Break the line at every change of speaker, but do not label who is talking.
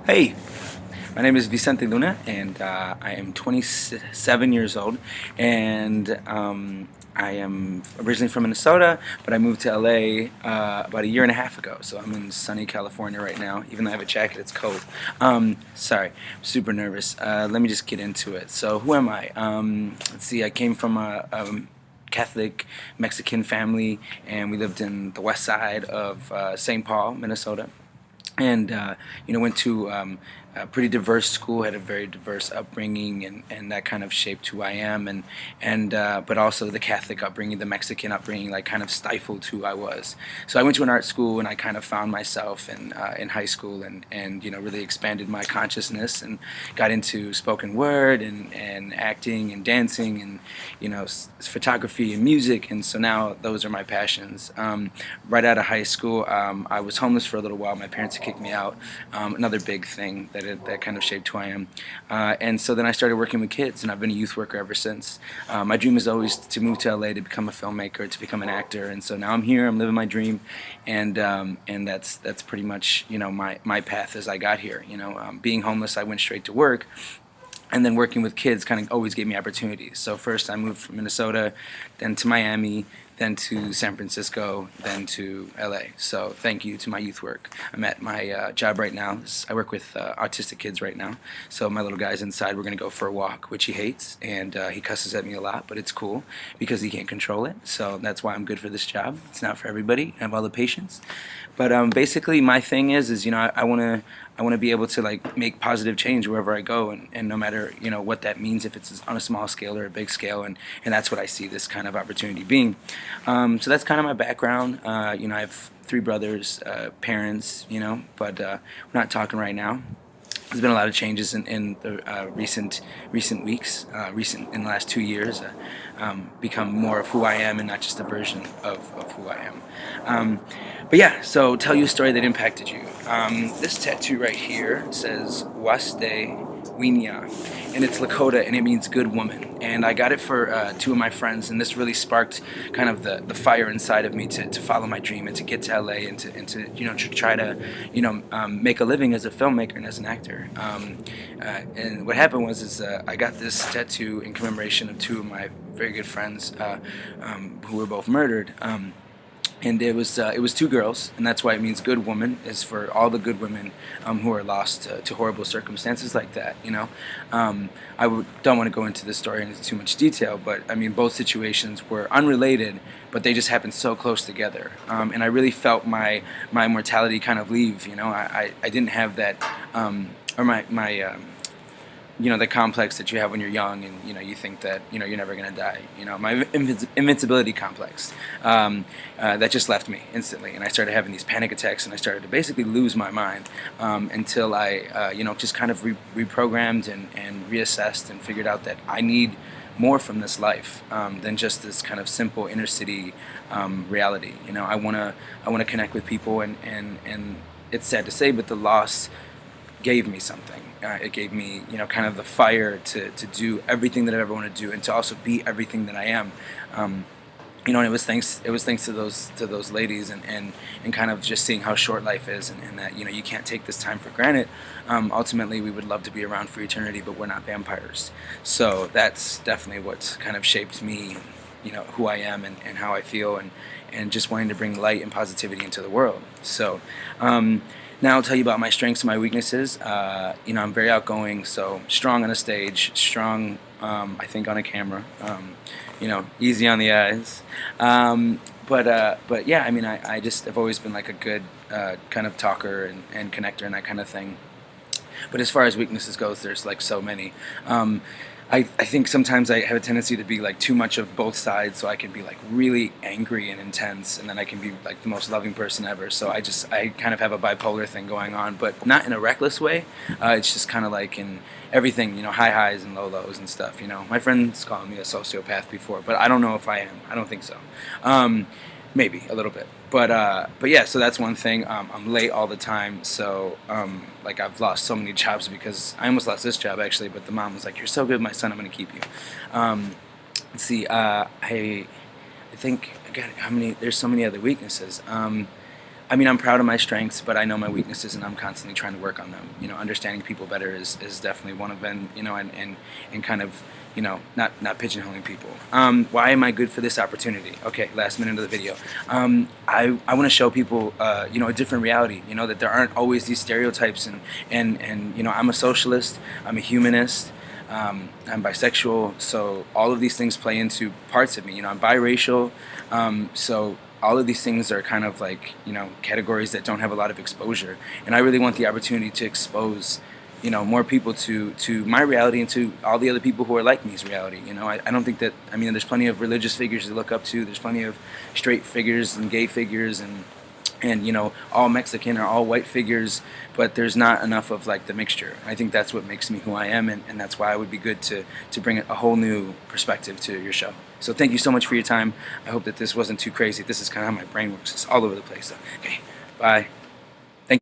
Hey, my name is Vicente Luna, and I am 27 years old, and I am originally from Minnesota, but I moved to LA about a year and a half ago. So I'm in sunny California right now. Even though I have a jacket, it's cold. Sorry, I'm super nervous. Let me just get into it. So who am I? Let's see. I came from a Catholic Mexican family, and we lived in the west side of St. Paul, Minnesota, and went to a pretty diverse school, had a very diverse upbringing, and that kind of shaped who I am, and but also the Catholic upbringing, the Mexican upbringing, like kind of stifled who I was. So I went to an art school, and I kind of found myself in high school, and really expanded my consciousness and got into spoken word and acting and dancing and photography and music, and so now those are my passions. Right out of high school, I was homeless for a little while. My parents had kicked me out. Another big thing that kind of shaped who I am. And so then I started working with kids, and I've been a youth worker ever since. My dream is always to move to LA to become a filmmaker, to become an actor, and so now I'm here. I'm living my dream, and that's pretty much my path as I got here. Being homeless, I went straight to work. And then working with kids kind of always gave me opportunities. So first I moved from Minnesota, then to Miami, then to San Francisco, then to LA. So thank you to my youth work. I'm at my job right now. I work with autistic kids right now. So my little guy's inside. We're going to go for a walk, which he hates. And he cusses at me a lot, but it's cool because he can't control it. So that's why I'm good for this job. It's not for everybody. I have all the patience. But basically my thing is I want to be able to like make positive change wherever I go, and no matter what that means, if it's on a small scale or a big scale, and that's what I see this kind of opportunity being. So that's kind of my background. I have three brothers, parents, but we're not talking right now. There's been a lot of changes in the recent weeks, in the last 2 years, become more of who I am and not just a version of who I am. But yeah, so tell you a story that impacted you. This tattoo right here says Waste Winya, and it's Lakota, and it means good woman. And I got it for two of my friends, and this really sparked kind of the fire inside of me to follow my dream and to get to LA and to try to make a living as a filmmaker and as an actor. And what happened was I got this tattoo in commemoration of two of my very good friends who were both murdered. And it was two girls, and that's why it means good woman, is for all the good women who are lost to horrible circumstances like that. Don't want to go into this story into too much detail, but I mean both situations were unrelated, but they just happened so close together. And I really felt my mortality kind of leave. I didn't have that, or my the complex that you have when you're young, and you think that you're never gonna die. My invincibility complex that just left me instantly, and I started having these panic attacks, and I started to basically lose my mind until I just kind of reprogrammed and reassessed and figured out that I need more from this life than just this kind of simple inner city reality. I wanna connect with people, and it's sad to say, but the loss gave me something. It gave me, kind of the fire to do everything that I ever want to do, and to also be everything that I am. And it was thanks to those ladies, and kind of just seeing how short life is, and that you can't take this time for granted. Ultimately, we would love to be around for eternity, but we're not vampires. So that's definitely what's kind of shaped me, who I am and how I feel, and just wanting to bring light and positivity into the world. So. Now I'll tell you about my strengths and my weaknesses. I'm very outgoing, so strong on a stage, strong, I think, on a camera. Easy on the eyes. But yeah, I mean, I just have always been like a good kind of talker and connector and that kind of thing. But as far as weaknesses goes, there's like so many. I think sometimes I have a tendency to be like too much of both sides, so I can be like really angry and intense, and then I can be like the most loving person ever. So I kind of have a bipolar thing going on, but not in a reckless way. It's just kind of like in everything, high highs and low lows and stuff. My friends called me a sociopath before, but I don't know if I am. I don't think so. Maybe a little bit, but yeah. So that's one thing. I'm late all the time, so like I've lost so many jobs because I almost lost this job actually. But the mom was like, "You're so good, my son. I'm going to keep you." Let's see. I think again, how many? There's so many other weaknesses. I mean, I'm proud of my strengths, but I know my weaknesses, and I'm constantly trying to work on them. You know, understanding people better is definitely one of them. You know, and kind of, you know, not pigeonholing people. Why am I good for this opportunity? Okay, last minute of the video. I want to show people, you know, a different reality. You know, that there aren't always these stereotypes, and you know, I'm a socialist. I'm a humanist. I'm bisexual, so all of these things play into parts of me. You know, I'm biracial, so all of these things are kind of like, you know, categories that don't have a lot of exposure, and I really want the opportunity to expose, you know, more people to my reality and to all the other people who are like me's reality. You know, I don't think that, I mean, there's plenty of religious figures to look up to. There's plenty of straight figures and gay figures and you know, all Mexican or all white figures, but there's not enough of like the mixture. I think that's what makes me who I am, and that's why I would be good to bring a whole new perspective to your show. So thank you so much for your time. I hope that this wasn't too crazy. This is kind of how my brain works. It's all over the place. So, okay, bye.